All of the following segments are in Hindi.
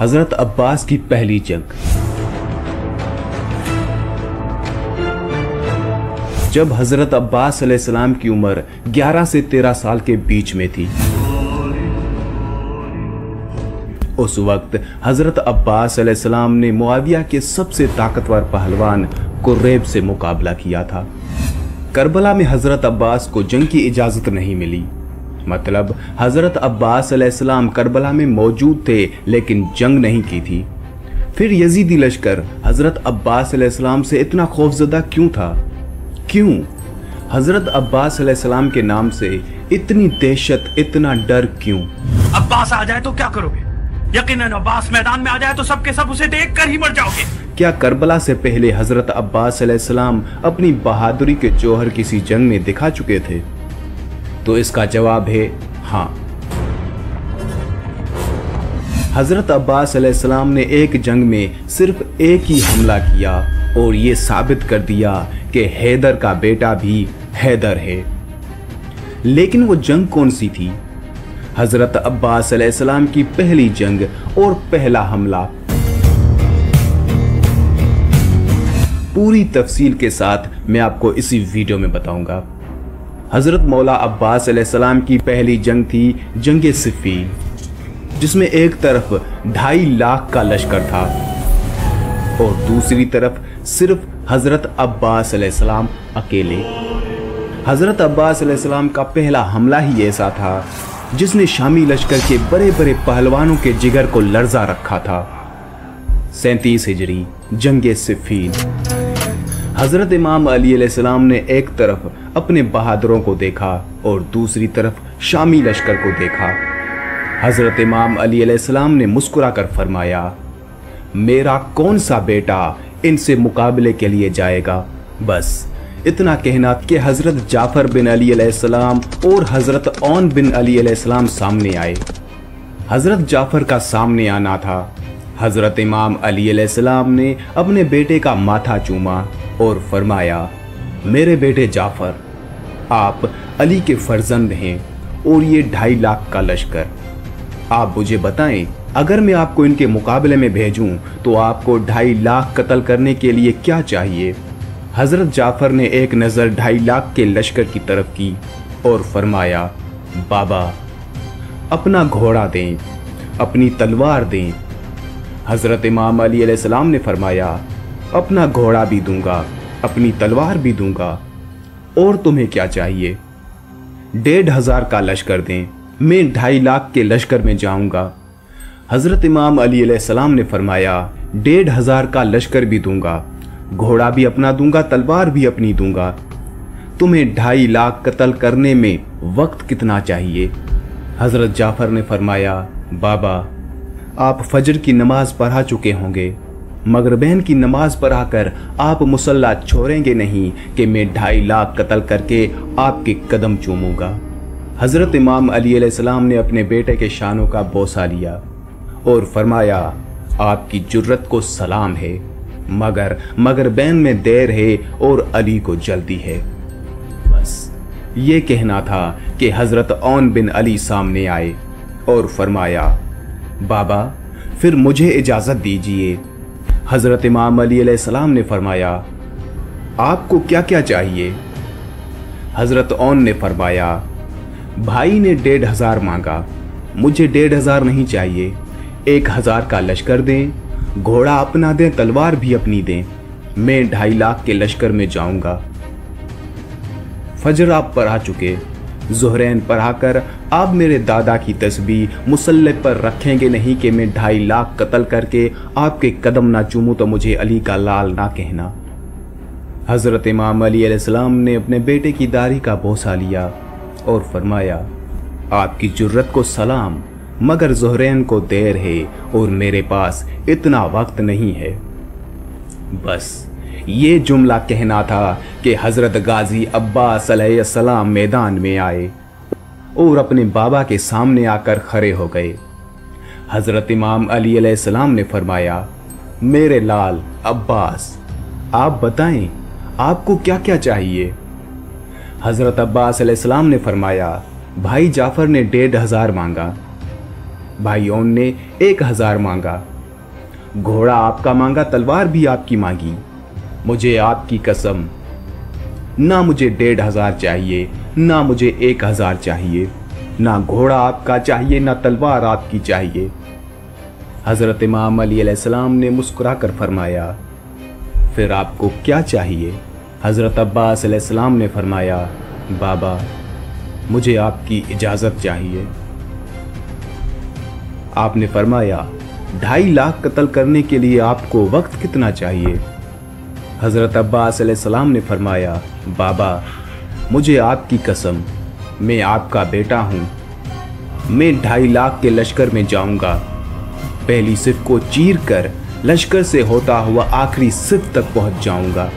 हजरत अब्बास की पहली जंग। जब हजरत अब्बास अलैहिस्सलाम की उम्र 11 से 13 साल के बीच में थी, उस वक्त हजरत अब्बास अलैहिस्सलाम ने मुआविया के सबसे ताकतवर पहलवान कुरैब से मुकाबला किया था। करबला में हजरत अब्बास को जंग की इजाजत नहीं मिली। मतलब हजरत अब्बास अलैहिस्सलाम करबला में मौजूद थे लेकिन जंग नहीं की थी। फिर यजीदी लश्कर हजरत अब्बास अलैहिस्सलाम से इतना खौफजदा क्यों था? क्यों हजरत अब्बास अलैहिस्सलाम के नाम से इतनी दहशत, इतना डर क्यों? अब्बास आ जाए तो क्या करोगे? यकीनन अब्बास मैदान में आ जाए तो सबके सब उसे देख कर ही मर जाओगे। क्या करबला से पहले हजरत अब्बास अलैहिस्सलाम अपनी बहादुरी के जौहर किसी जंग में दिखा चुके थे? तो इसका जवाब है हाँ। हजरत अब्बास अलैहिस्सलाम ने एक जंग में सिर्फ एक ही हमला किया और ये साबित कर दिया कि हैदर का बेटा भी हैदर है। लेकिन वो जंग कौन सी थी? हजरत अब्बास अलैहिस्सलाम की पहली जंग और पहला हमला। पूरी तफसील के साथ मैं आपको इसी वीडियो में बताऊंगा। हजरत मौला अब्बास अलैहिस्सलाम की पहली जंग थी जंग सिफ़ीन, जिसमें एक तरफ 2.5 लाख का लश्कर था और दूसरी तरफ सिर्फ हजरत अब्बास अलैहिस्सलाम अकेले। हजरत अब्बास अलैहिस्सलाम का पहला हमला ही ऐसा था जिसने शामी लश्कर के बड़े बड़े पहलवानों के जिगर को लर्जा रखा था। 37 हिजरी जंग सिफ़ीन। हजरत इमाम अली अलैहिस्सलाम ने एक तरफ अपने बहादुरों को देखा और दूसरी तरफ शामी लश्कर को देखा। हजरत इमाम अली अलैहिस्सलाम ने मुस्कुराकर फरमाया, मेरा कौन सा बेटा इनसे मुकाबले के लिए जाएगा? बस इतना कहना कि हजरत जाफर बिन अली अलैहिस्सलाम और हजरत औन बिन अली अलैहिस्सलाम सामने आए। हजरत जाफर का सामने आना था। हजरत इमाम अली अलैहिस्सलाम ने अपने बेटे का माथा चूमा और फरमाया, मेरे बेटे जाफर, आप अली के फर्जंद हैं और ये 2.5 लाख का लश्कर। आप मुझे बताएं, अगर मैं आपको इनके मुकाबले में भेजूं तो आपको 2.5 लाख कत्ल करने के लिए क्या चाहिए? हजरत जाफर ने एक नज़र 2.5 लाख के लश्कर की तरफ की और फरमाया, बाबा अपना घोड़ा दें, अपनी तलवार दें। हजरत इमाम अली अलैहिस्सलाम ने फरमाया, अपना घोड़ा भी दूंगा, अपनी तलवार भी दूंगा, और तुम्हें क्या चाहिए? 1,500 का लश्कर दें, मैं 2.5 लाख के लश्कर में जाऊंगा। हजरत इमाम अली अलैहिस्सलाम ने फरमाया, 1,500 का लश्कर भी दूंगा, घोड़ा भी अपना दूंगा, तलवार भी अपनी दूंगा। तुम्हें 2.5 लाख कत्ल करने में वक्त कितना चाहिए? हजरत जाफर ने फरमाया, बाबा आप फजर की नमाज पढ़ा चुके होंगे, मगरिबैन की नमाज पढ़ाकर आप मुसल्ला छोड़ेंगे नहीं कि मैं 2.5 लाख कत्ल करके आपके कदम चूमूंगा। हजरत इमाम अली अलैहिस्सलाम ने अपने बेटे के शानों का बोसा लिया और फरमाया, आपकी जुर्रत को सलाम है, मगर मगरिबैन में देर है और अली को जल्दी है। बस ये कहना था कि हजरत औन बिन अली सामने आए और फरमाया, बाबा फिर मुझे इजाजत दीजिए। हजरत इमाम अली अलैहिस्सलाम ने फरमाया, आपको क्या क्या चाहिए? हजरत औन ने फरमाया, भाई ने 1,500 मांगा, मुझे 1,500 नहीं चाहिए, 1,000 का लश्कर दें, घोड़ा अपना दें, तलवार भी अपनी दें, मैं 2.5 लाख के लश्कर में जाऊंगा। फजर आप पढ़ा चुके, ज़ुहरैन पढ़ाकर आप मेरे दादा की तस्बीह मुसल्ले पर रखेंगे नहीं कि मैं 2.5 लाख कत्ल करके आपके कदम ना चूमूं तो मुझे अली का लाल ना कहना। हजरत इमाम अली अलैहिस्सलाम ने अपने बेटे की दाढ़ी का बोसा लिया और फरमाया, आपकी जुर्रत को सलाम, मगर ज़ुहरैन को देर है और मेरे पास इतना वक्त नहीं है। बस ये जुमला कहना था कि हजरत गाजी अब्बास अलैहिस्सलाम मैदान में आए और अपने बाबा के सामने आकर खड़े हो गए। हजरत इमाम अली अलैहिस्सलाम ने फरमाया, मेरे लाल अब्बास, आप बताएं आपको क्या क्या चाहिए? हजरत अब्बास अलैहिस्सलाम ने फरमाया, भाई जाफर ने 1,500 मांगा, भाइयों ने 1000 मांगा। घोड़ा आपका मांगा, तलवार भी आपकी मांगी। मुझे आपकी कसम, ना मुझे 1500 चाहिए, ना मुझे 1000 चाहिए, ना घोड़ा आपका चाहिए, ना तलवार आपकी चाहिए। हज़रत इमाम अली अलैहिस्सलाम ने मुस्कुराकर फरमाया, फिर आपको क्या चाहिए? हज़रत अब्बास अलैहिस्सलाम ने फरमाया, बाबा मुझे आपकी इजाज़त चाहिए। आपने फरमाया, 2.5 लाख कत्ल करने के लिए आपको वक्त कितना चाहिए? हज़रत अब्बास अलैहिस्सलाम ने फरमाया, बाबा मुझे आपकी कसम, मैं आपका बेटा हूँ। मैं 2.5 लाख के लश्कर में जाऊँगा। पहली सिफ को चीर कर लश्कर से होता हुआ आखिरी सिफ तक पहुँच जाऊँगा।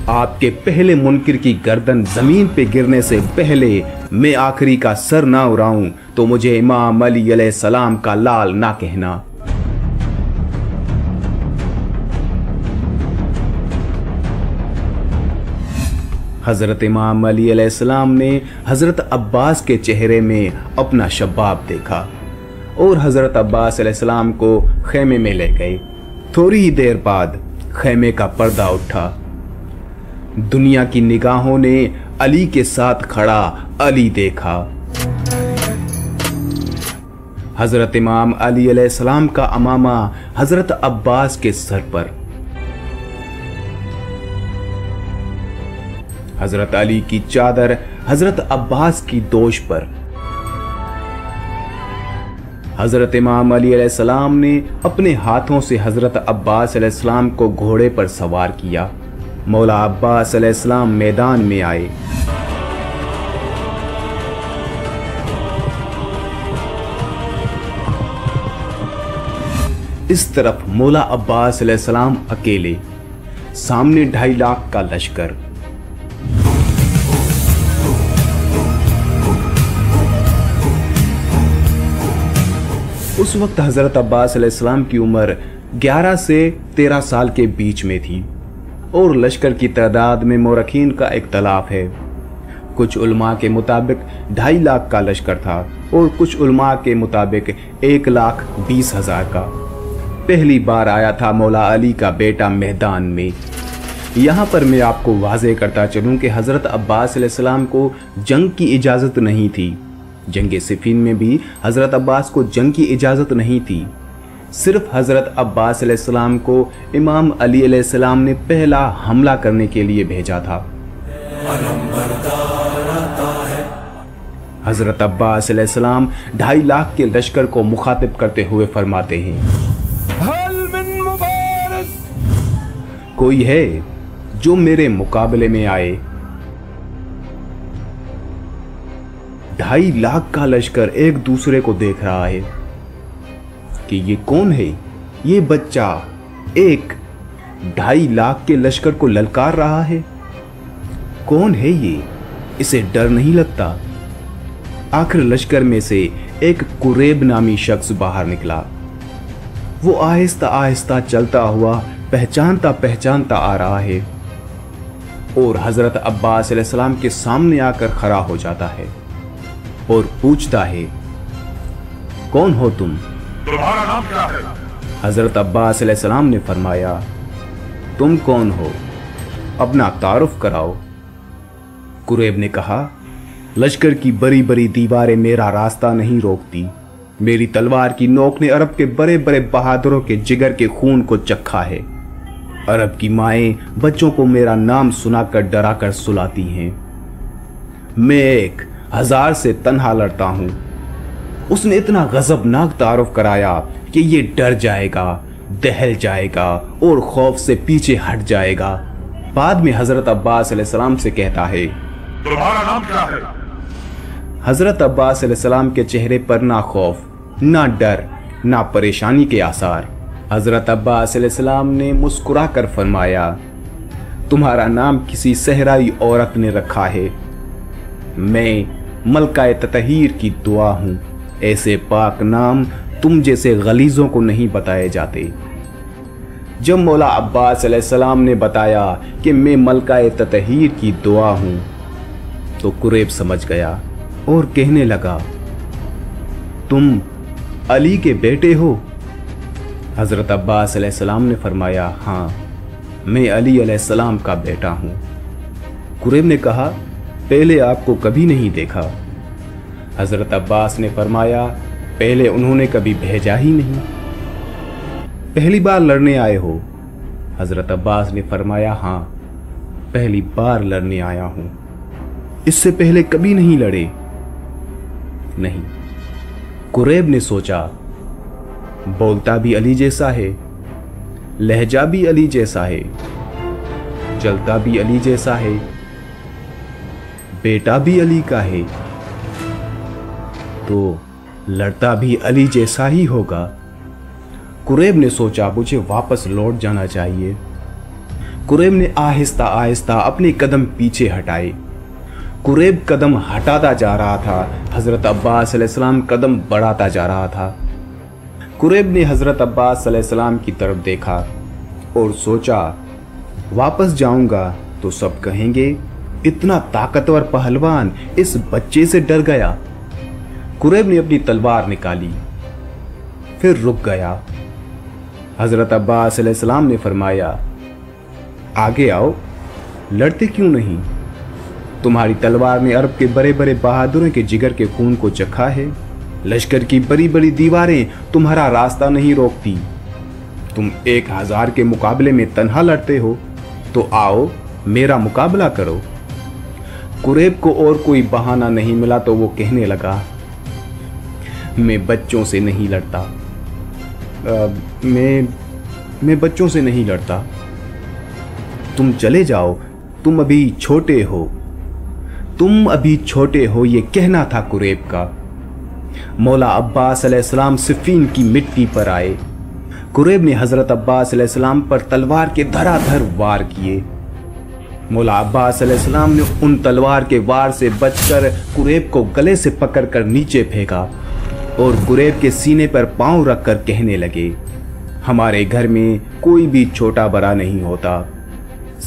आपके पहले मुनकिर की गर्दन ज़मीन पे गिरने से पहले मैं आखिरी का सर ना उड़ाऊँ तो मुझे इमाम अली अलैहिस्सलाम का लाल ना कहना। हज़रत इमाम अली अलैहिस्सलाम ने हज़रत अब्बास के चेहरे में अपना शबाब देखा और हज़रत अब्बास अलैहिस्सलाम को खेमे में ले गए। थोड़ी ही देर बाद खेमे का पर्दा उठा। दुनिया की निगाहों ने अली के साथ खड़ा अली देखा। हज़रत इमाम अली अलैहिस्सलाम का अमामा हज़रत अब्बास के सर पर, हज़रत अली की चादर हज़रत अब्बास की दोश पर। हज़रत इमाम अली अलैहिस्सलाम ने अपने हाथों से हज़रत अब्बास अलैहिस्सलाम को घोड़े पर सवार किया। मौला अब्बास अलैहिस्सलाम मैदान में आए। इस तरफ मौला अब्बास अलैहिस्सलाम अकेले, सामने 2.5 लाख का लश्कर। उस वक्त हज़रत अब्बास अलैहिस्सलाम की उम्र 11 से 13 साल के बीच में थी और लश्कर की तादाद में मोरखीन का इख्तलाफ है। कुछ उलमा के मुताबिक 2.5 लाख का लश्कर था और कुछ उलमा के मुताबिक 1,20,000 का। पहली बार आया था मौला अली का बेटा मैदान में। यहाँ पर मैं आपको वाज़ेह करता चलूँ कि हज़रत अब्बास अलैहिस्सलाम को जंग की इजाज़त नहीं थी। जंग सिफीन में भी हज़रत अब्बास को जंग की इजाज़त नहीं थी। सिर्फ हज़रत अब्बास अलैहिस्सलाम को इमाम अली अलैहिस्सलाम ने पहला हमला करने के लिए भेजा था। हज़रत अब्बास अलैहिस्सलाम 2.5 लाख के लश्कर को मुखातिब करते हुए फरमाते हैं, कोई है जो मेरे मुकाबले में आए। 2.5 लाख का लश्कर एक दूसरे को देख रहा है कि ये कौन है। ये बच्चा एक 2.5 लाख के लश्कर को ललकार रहा है। कौन है ये? इसे डर नहीं लगता। आखिर लश्कर में से एक कुरैब नामी शख्स बाहर निकला। वो आहिस्ता आहिस्ता चलता हुआ पहचानता पहचानता आ रहा है और हज़रत अब्बास अलैहिस्सलाम के सामने आकर खड़ा हो जाता है और पूछता है, कौन हो तुम? तुम्हारा नाम क्या है? हज़रत अब्बास अलैहिस्सलाम ने फरमाया, तुम कौन हो? अपना तारुफ कराओ। कुरैब ने कहा, लश्कर की बड़ी बड़ी दीवारें मेरा रास्ता नहीं रोकती। मेरी तलवार की नोक ने अरब के बड़े बड़े बहादुरों के जिगर के खून को चखा है। अरब की माएं बच्चों को मेरा नाम सुनाकर डराकर सुलाती हैं। मैं 1000 से तन्हा लड़ता हूं। उसने इतना गजबनाक तारुफ कराया कि ये डर जाएगा, दहल जाएगा और खौफ से पीछे हट जाएगा। बाद में हज़रत अब्बास अलैहिस्सलाम से कहता है, तुम्हारा नाम क्या है? हज़रत अब्बास अलैहिस्सलाम के चेहरे पर ना खौफ, ना डर, ना परेशानी के आसार। हज़रत अब्बास अलैहिस्सलाम ने मुस्कुरा कर फरमाया, तुम्हारा नाम किसी सहराई औरत ने रखा है। मैं मलका ततहीर की दुआ हूँ। ऐसे पाक नाम तुम जैसे गलीजों को नहीं बताए जाते। जब मौला अब्बास अलैहिस्सलाम ने बताया कि मैं मलका ततहीर की दुआ हूँ तो कुरैब समझ गया और कहने लगा, तुम अली के बेटे हो? हजरत अब्बास अलैहिस्सलाम ने फरमाया, हाँ, मैं अली अलैहिस्सलाम का बेटा हूं। कुरैब ने कहा, पहले आपको कभी नहीं देखा। हजरत अब्बास ने फरमाया, पहले उन्होंने कभी भेजा ही नहीं। पहली बार लड़ने आए हो? हजरत अब्बास ने फरमाया, हाँ, पहली बार लड़ने आया हूं। इससे पहले कभी नहीं लड़े? नहीं। कुरैब ने सोचा, बोलता भी अली जैसा है, लहजा भी अली जैसा है, चलता भी अली जैसा है, बेटा भी अली का है, तो लड़ता भी अली जैसा ही होगा। कुरैब ने सोचा, मुझे वापस लौट जाना चाहिए। कुरैब ने आहिस्ता आहिस्ता अपने कदम पीछे हटाए। कुरैब कदम हटाता जा रहा था, हजरत अब्बास अलैहिस्सलाम कदम बढ़ाता जा रहा था। कुरैब ने हजरत अब्बास अलैहिस्सलाम की तरफ देखा और सोचा, वापस जाऊंगा तो सब कहेंगे इतना ताकतवर पहलवान इस बच्चे से डर गया। कुरैब ने अपनी तलवार निकाली, फिर रुक गया। हजरत अब्बास अलैहिस्सलाम ने फरमाया, आगे आओ, लड़ते क्यों नहीं? तुम्हारी तलवार ने अरब के बड़े बड़े बहादुरों के जिगर के खून को चखा है। लश्कर की बड़ी बड़ी दीवारें तुम्हारा रास्ता नहीं रोकती। तुम 1000 के मुकाबले में तन्हा लड़ते हो, तो आओ मेरा मुकाबला करो। कुरैब को और कोई बहाना नहीं मिला तो वो कहने लगा, मैं बच्चों से नहीं लड़ता। मैं बच्चों से नहीं लड़ता। तुम चले जाओ, तुम अभी छोटे हो। तुम अभी छोटे हो, ये कहना था कुरैब का। मौला अब्बास अलैहिस्सलाम सिफ़ीन की मिट्टी पर आए। कुरैब ने हजरत अब्बास अलैहिस्सलाम पर तलवार के धराधर वार किए। मौला अब्बास अलैहिस्सलाम ने उन तलवार के वार से बचकर कुरैब को गले से पकड़कर नीचे फेंका और कुरैब के सीने पर पांव रखकर कहने लगे, हमारे घर में कोई भी छोटा बड़ा नहीं होता,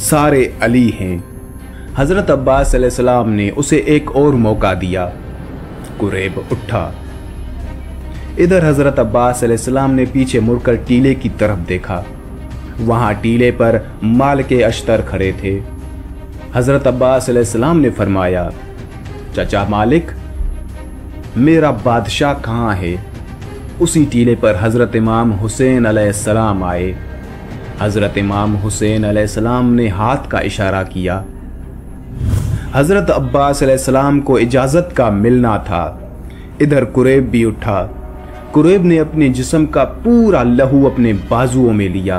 सारे अली हैं। हजरत अब्बास अलैहिस्सलाम ने उसे एक और मौका दिया। कुरैब उठा। इधर हजरत अब्बास अलैहिस्सलाम ने पीछे मुड़कर टीले की तरफ देखा। वहां टीले पर मालिक अश्तर खड़े थे। हजरत अब्बास अलैहिस्सलाम ने फरमाया, चाचा मालिक, मेरा बादशाह कहाँ है? उसी टीले पर हजरत इमाम हुसैन अलैहिस्सलाम आए। हजरत इमाम हुसैन अलैहिस्सलाम ने हाथ का इशारा किया। हजरत अब्बास अलैहिस्सलाम को इजाजत का मिलना था। इधर कुरैब भी उठा। कुरैब ने अपने जिस्म का पूरा लहू अपने बाजुओं में लिया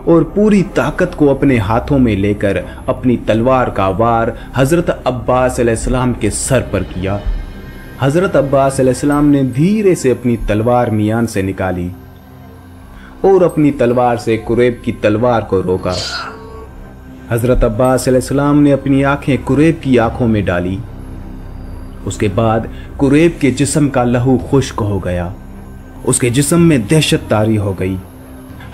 और पूरी ताकत को अपने हाथों में लेकर अपनी तलवार का वार हजरत अब्बास अलैहिस्सलाम के सर पर किया। हजरत अब्बास अलैहिस्सलाम ने धीरे से अपनी तलवार मियान से निकाली और अपनी तलवार से कुरैब की तलवार को रोका। हजरत अब्बास अलैहिस्सलाम ने अपनी आंखें कुरैब की आंखों में डाली। उसके बाद कुरैब के जिस्म का लहू खुश्क हो गया। उसके जिस्म में दहशत तारी हो गई।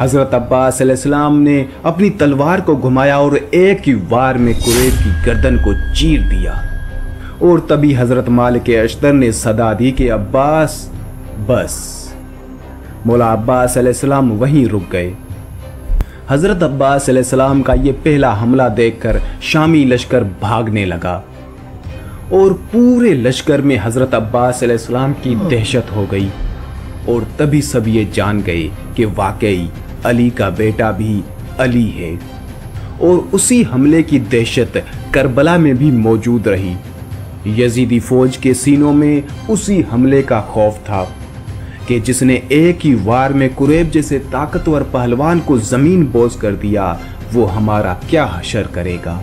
हजरत अब्बास अलैहिस्सलाम ने अपनी तलवार को घुमाया और एक ही वार में कुरैब की गर्दन को चीर दिया। और तभी हजरत मालिक अश्तर ने सदा दी कि अब्बास, बस। मौला अब्बास अलैहिस्सलाम वहीं रुक गए। हजरत अब्बास अलैहिस्सलाम का ये पहला हमला देखकर शामी लश्कर भागने लगा और पूरे लश्कर में हजरत अब्बास अलैहिस्सलाम की दहशत हो गई। और तभी सब ये जान गए कि वाकई अली का बेटा भी अली है। और उसी हमले की दहशत करबला में भी मौजूद रही। यजीदी फौज के सीनों में उसी हमले का खौफ था कि जिसने एक ही वार में कुरैब जैसे ताकतवर पहलवान को जमीन बोझ कर दिया, वो हमारा क्या हशर करेगा।